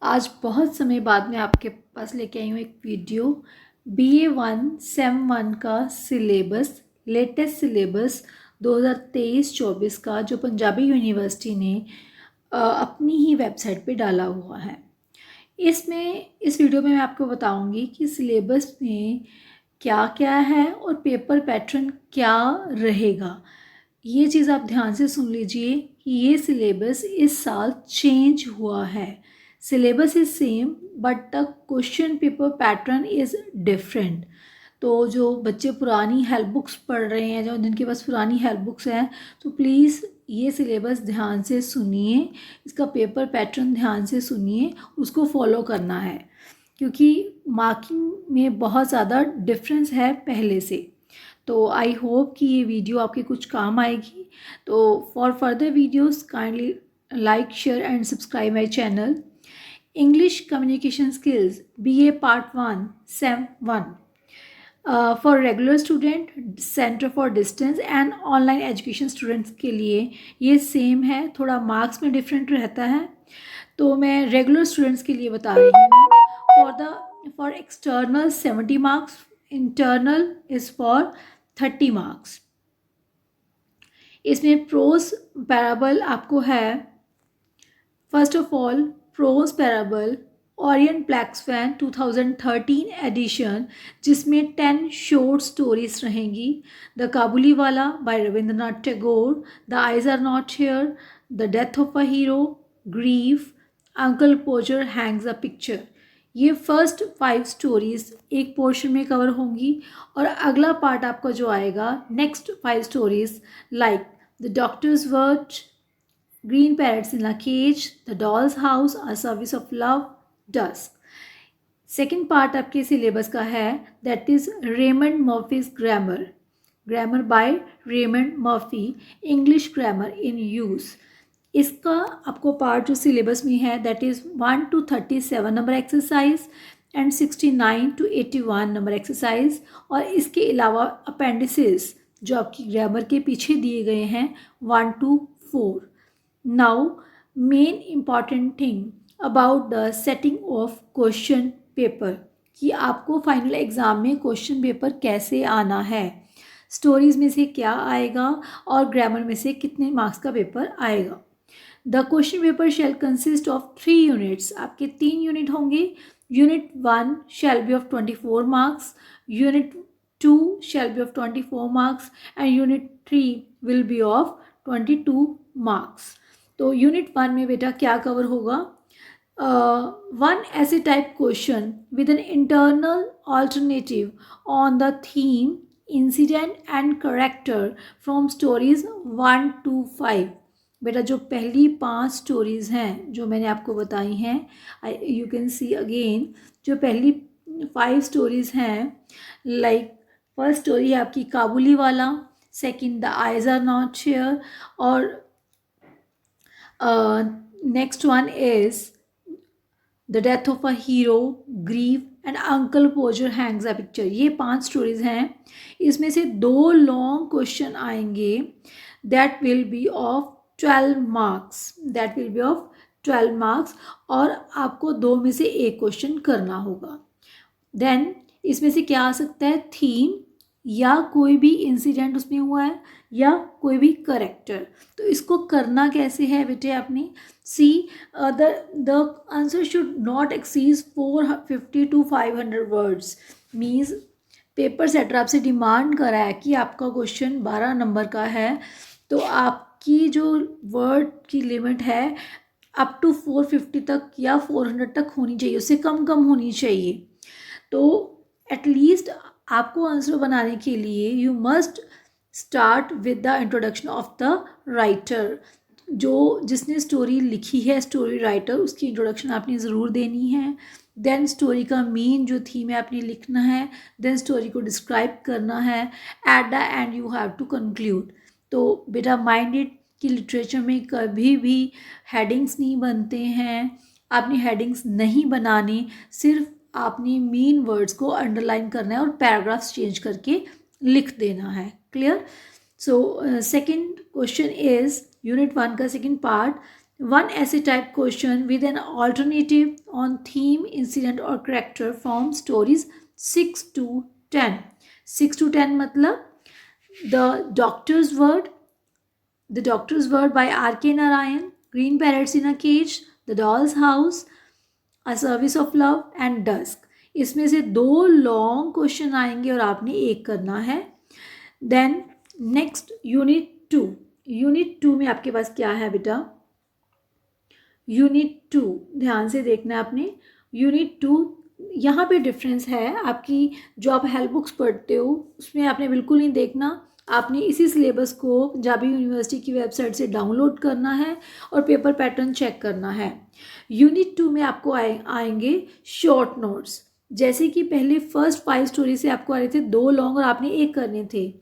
आज बहुत समय बाद मैं आपके पास लेके आई हूँ एक वीडियो BA1 सेम 1 का सिलेबस, लेटेस्ट सिलेबस 2023-24 का जो पंजाबी यूनिवर्सिटी ने अपनी ही वेबसाइट पे डाला हुआ है। इस वीडियो में मैं आपको बताऊंगी कि सिलेबस में क्या क्या है और पेपर पैटर्न क्या रहेगा। ये चीज़ आप ध्यान से सुन लीजिए कि ये सिलेबस इस साल चेंज हुआ है। Syllabus is same but the question paper pattern is different. तो जो बच्चे पुरानी हेल्प बुक्स पढ़ रहे हैं, जो जिनके पास पुरानी हेल्प बुक्स हैं, तो प्लीज़ ये सिलेबस ध्यान से सुनिए, इसका पेपर पैटर्न ध्यान से सुनिए, उसको फॉलो करना है क्योंकि मार्किंग में बहुत ज़्यादा डिफरेंस है पहले से। तो आई होप कि ये वीडियो आपके कुछ काम आएगी। तो for further videos kindly like, share and subscribe my channel. English communication skills BA Part 1 Sem 1 for regular student, centre for distance and online education students के लिए ये सेम है, थोड़ा मार्क्स में डिफरेंट रहता है। तो मैं रेगुलर स्टूडेंट्स के लिए बता रही हूँ। For external 70 marks, internal is for 30 marks. इसमें प्रोज पैराबल आपको है। First of all, prose parable Orient BlackSwan 2013 edition, जिसमें 10 शॉर्ट स्टोरीज रहेंगी। The Kabuliwala by Rabindranath Tagore, the eyes are not here, the death of a hero, grief, uncle Podger hangs a picture. ये first 5 stories एक portion में cover होंगी और अगला part आपका जो आएगा, next 5 stories like the doctor's word, green parrots in a cage, the doll's house, a service of love, dusk. Second part आपके सिलेबस का है, that is Raymond Murphy's grammar, grammar by Raymond Murphy, English grammar in use. इसका आपको part जो syllabus में है, that is 1 to 37 number exercise and 69 to 81 number exercise. और इसके अलावा अपेंडिसेस जो आपकी ग्रामर के पीछे दिए गए हैं 1 to 4। Now main important thing about the setting of question paper, कि आपको फाइनल एग्ज़ाम में क्वेश्चन पेपर कैसे आना है, स्टोरीज़ में से क्या आएगा और ग्रामर में से कितने मार्क्स का पेपर आएगा। The question paper shell consist of 3 units, आपके 3 यूनिट होंगे। Unit 1 shall be of 24 marks, unit 2 shall be of 24 marks and unit 3 will be of 22 marks. तो यूनिट 1 में बेटा क्या कवर होगा? वन ऐसे type question with an internal alternative on the theme, incident and character from stories 1 to 5। बेटा जो पहली 5 stories हैं जो मैंने आपको बताई हैं, यू कैन सी अगेन, जो पहली 5 स्टोरीज़ हैं, लाइक फर्स्ट स्टोरी है आपकी Kabuli wala, second the eyes are not here, और next one is the death of a hero, grief and uncle Podger hangs a picture. ये 5 स्टोरीज़ हैं। इसमें से 2 लॉन्ग क्वेश्चन आएंगे, that will be of 12 marks, that will be of 12 marks, और आपको 2 में से एक क्वेश्चन करना होगा। देन इसमें से क्या आ सकता है? थीम, या कोई भी इंसिडेंट उसमें हुआ है, या कोई भी करेक्टर। तो इसको करना कैसे है बेटे आपने? See, the answer should not exceed 450 to 500 words. Means paper setter आपसे डिमांड करा है कि आपका क्वेश्चन 12 नंबर का है, तो आपकी जो वर्ड की लिमिट है अप टू 450 तक या 400 तक होनी चाहिए, उससे कम कम होनी चाहिए। तो एटलीस्ट आपको आंसर बनाने के लिए you must start with the introduction of the writer. जो जिसने स्टोरी लिखी है, स्टोरी राइटर, उसकी इंट्रोडक्शन आपने ज़रूर देनी है। देन स्टोरी का मेन जो थीम है आपने लिखना है, देन स्टोरी को डिस्क्राइब करना है, at the end you have to conclude. तो बेटा माइंडेड कि लिटरेचर में कभी भी हेडिंग्स नहीं बनते हैं, आपने हेडिंग्स नहीं बनाने, सिर्फ आपने मेन वर्ड्स को अंडरलाइन करना है और पैराग्राफ्स चेंज करके लिख देना है। Clear? So second question is unit 1 का second part, One essay type question with an alternative on theme, incident or character from stories 6 to 10. 6 to 10 मतलब The Doctor's Word, The Doctor's Word by R.K. Narayan, Green Parrots in a Cage, The Doll's House, A Service of Love and Dusk. इसमें से 2 long question आएंगे और आपने एक करना है. Then next unit 2. Unit 2 में आपके पास क्या है बेटा? यूनिट 2 ध्यान से देखना है आपने. यूनिट 2 यहाँ पे डिफरेंस है. आपकी जो आप हेल्प बुक्स पढ़ते हो उसमें आपने बिल्कुल नहीं देखना. आपने इसी सिलेबस को पंजाबी यूनिवर्सिटी की वेबसाइट से डाउनलोड करना है और पेपर पैटर्न चेक करना है. यूनिट 2 में आपको आएंगे शॉर्ट नोट्स. जैसे कि पहले फर्स्ट 5 स्टोरी से आपको आ रहे थे 2 लॉन्ग और आपने एक करने थे,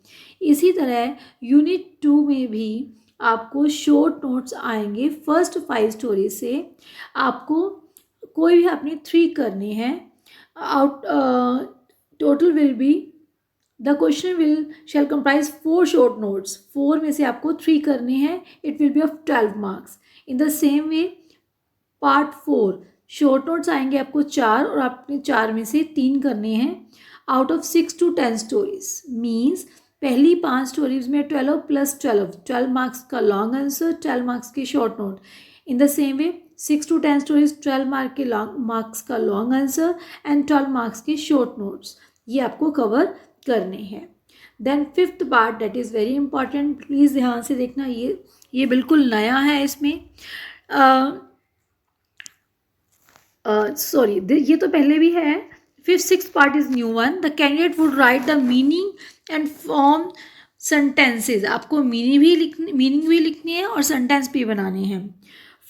इसी तरह यूनिट 2 में भी आपको शॉर्ट नोट्स आएंगे. फर्स्ट 5 स्टोरी से आपको कोई भी आपने 3 करने हैं. Out total will be the question shell comprise 4 short notes. 4 में से आपको 3 करने हैं. It will be of 12 marks. In the same way part 4 short notes आएंगे आपको 4 और आपने 4 में से 3 करने हैं. Out of 6 to 10 stories means पहली 5 स्टोरीज में 12 + 12 मार्क्स का लॉन्ग आंसर, 12 मार्क्स के short note. In the same way 6 to 10 stories 12 marks का लॉन्ग आंसर एंड 12 मार्क्स के शॉर्ट नोट्स. ये आपको कवर करने हैं. Then 5th part that is very important. Please ध्यान से देखना. ये बिल्कुल नया है इसमें. सॉरी ये तो पहले भी है. 5th 6th part is new one. The candidate would write the meaning and form sentences. आपको मीनिंग भी लिखनी है और सेंटेंस भी बनाने हैं.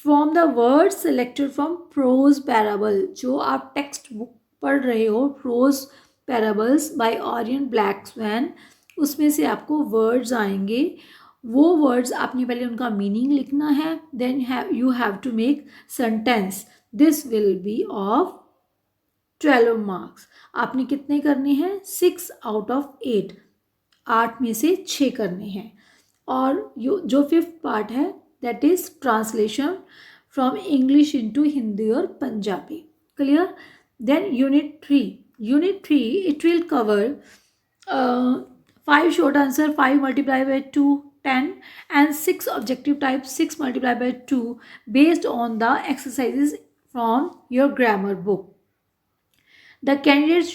From the word selected from prose parable. जो आप टेक्स्ट बुक पढ़ रहे हो prose parables by Orient BlackSwan, उसमें से आपको वर्ड्स आएंगे. वो वर्ड्स आपने पहले उनका मीनिंग लिखना है. Then you have to make sentence. This will be of 12 marks. आपने कितने करने हैं? 6 out of 8. 8 में से 6 करने हैं. और जो 5th पार्ट है that is translation from English into Hindi और Punjabi. Clear? Then unit 3 it will cover 5 short answer, 5 multiplied by 2 10 and 6 objective type 6 multiplied by 2 based on the exercises from your grammar book. The candidates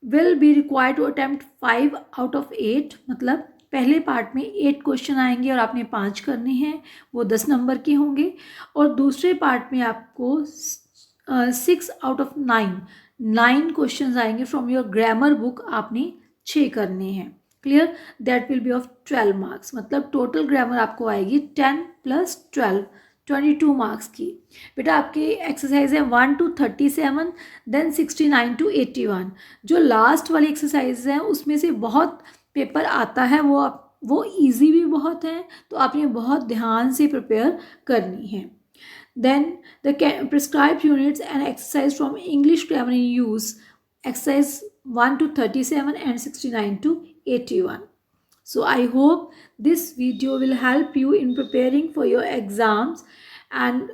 will be required to attempt 5 out of 8. मतलब पहले part में 8 question आएंगे और आपने 5 करने हैं, वो 10 number के होंगे. और दूसरे पार्ट में आपको 6 out of 9 क्वेश्चन आएंगे फ्रॉम योर ग्रामर बुक. आपने 6 करने हैं. Clear? That will be of 12 marks. मतलब टोटल ग्रामर आपको आएगी 10 + 12 22 मार्क्स की. बेटा आपके एक्सरसाइज है 1 to 37, देन 69 to 81. जो लास्ट वाली एक्सरसाइज है उसमें से बहुत पेपर आता है, वो ईजी भी बहुत है, तो आपने बहुत ध्यान से प्रिपेयर करनी है. Then the prescribed units and exercise from English grammar in use, exercise 1 to 37 and 69 to 81. So I hope this video will help you in preparing for your exams, and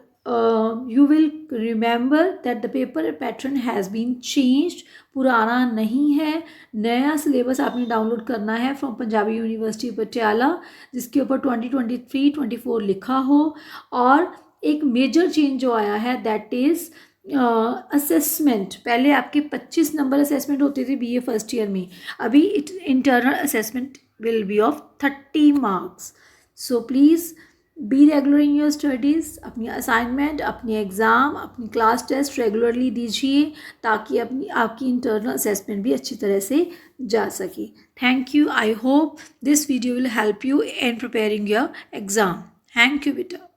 you will remember that the paper pattern has been changed. पुराना नहीं है, नया syllabus आपने download करना है from Punjabi university Patiala, जिसके ऊपर 2023-24 लिखा हो. और एक मेजर चेंज जो आया है दैट इज़ असेसमेंट. पहले आपके 25 नंबर असेसमेंट होते थे BA फर्स्ट ईयर में, अभी internal assessment will be of 30 marks. So please be regular in your studies. अपनी असाइनमेंट, अपनी एग्ज़ाम, अपनी क्लास टेस्ट रेगुलरली दीजिए ताकि आपकी इंटरनल असेसमेंट भी अच्छी तरह से जा सके. Thank you. I hope this video will help you in preparing your exam. Thank you बेटा.